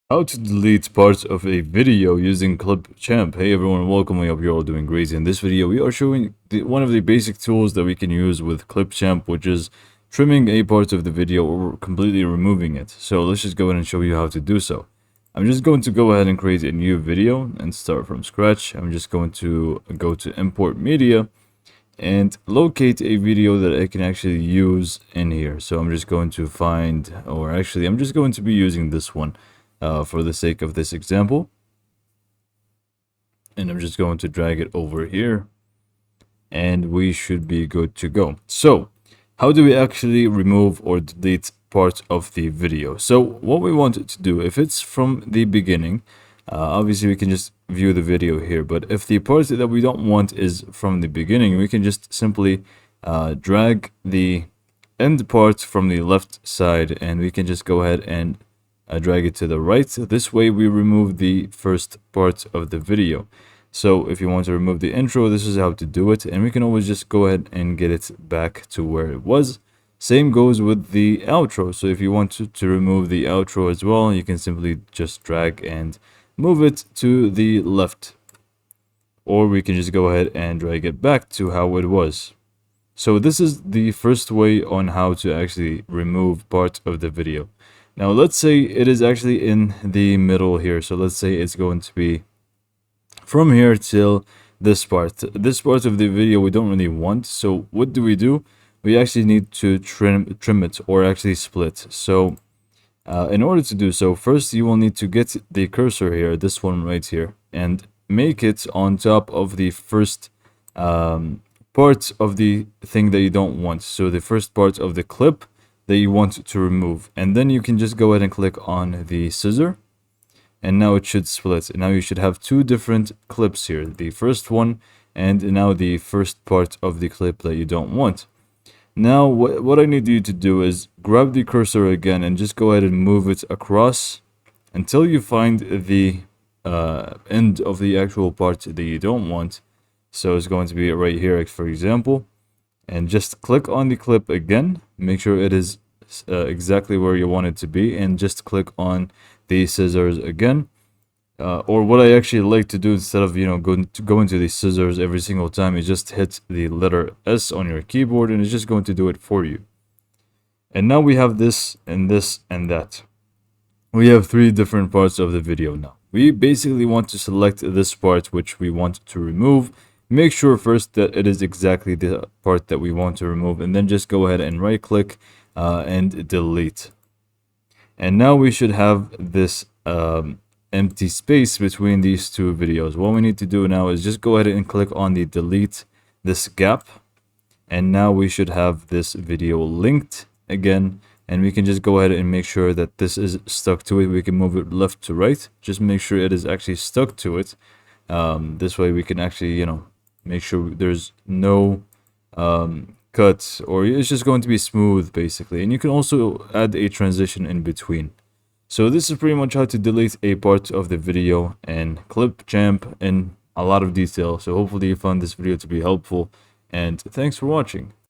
How to delete parts of a video using ClipChamp. Hey everyone, welcome. I hope you're all doing great. In this video, we are showing one of the basic tools that we can use with ClipChamp, which is trimming a part of the video or completely removing it. So let's just go ahead and show you how to do so. I'm just going to go ahead and create a new video and start from scratch. I'm just going to go to import media and locate a video that I can actually use in here. So I'm just going to find, or actually I'm just going to be using this one for the sake of this example. And I'm just going to drag it over here and we should be good to go. So how do we actually remove or delete parts of the video? So what we want to do, if it's from the beginning, obviously we can just view the video here, but if the part that we don't want is from the beginning, we can just simply drag the end part from the left side and we can just go ahead and drag it to the right. This way we remove the first part of the video. So if you want to remove the intro, this is how to do it, and we can always just go ahead and get it back to where it was. Same goes with the outro. So if you want to remove the outro as well, you can simply just drag and move it to the left, or we can just go ahead and drag it back to how it was. So this is the first way on how to actually remove part of the video. Now let's say it is actually in the middle here. So let's say it's going to be from here till this part. This part of the video we don't really want. So what do? We actually need to trim it, or actually split. So in order to do so, first you will need to get the cursor here, this one right here, and make it on top of the first part of the thing that you don't want. So the first part of the clip that you want to remove, and then you can just go ahead and click on the scissor, and now it should split. Now you should have two different clips here, the first one and now the first part of the clip that you don't want. Now what I need you to do is grab the cursor again and just go ahead and move it across until you find the end of the actual part that you don't want. So it's going to be right here, for example, and just click on the clip again, make sure it is exactly where you want it to be, and just click on the scissors again. Or what I actually like to do, instead of going to the scissors every single time, is just hit the letter S on your keyboard and it's just going to do it for you. And now we have this and this and that. We have three different parts of the video now. We basically want to select this part which we want to remove. Make sure first that it is exactly the part that we want to remove, and then just go ahead and right click and delete. And now we should have this empty space between these two videos. What we need to do now is just go ahead and click on the delete this gap, and now we should have this video linked again, and we can just go ahead and make sure that this is stuck to it. We can move it left to right, just make sure it is actually stuck to it. This way we can actually make sure there's no cut, or it's just going to be smooth basically. And you can also add a transition in between. So this is pretty much how to delete a part of the video in ClipChamp in a lot of detail. So hopefully you found this video to be helpful, and thanks for watching.